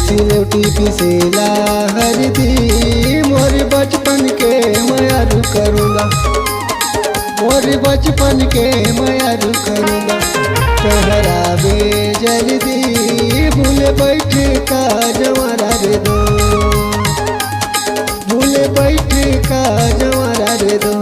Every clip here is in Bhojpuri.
सिलौटी पिसेला हरदी मोर बचपन के मयारू करूँगा, मोर बचपन के मयारू करूँगा। ठहरावे जल्दी भूल बैठ का जवारा रे दो, भूल बैठ का जवारा रे दो।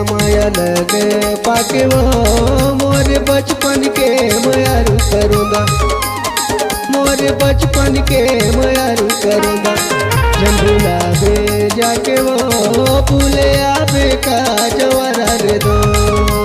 माया लग पाके वो मोर बचपन के मयारू करूँगा, मोर बचपन के मयारू करूँगा। झंडूला बे जाके वो फूले आबे का जवारा रे दो।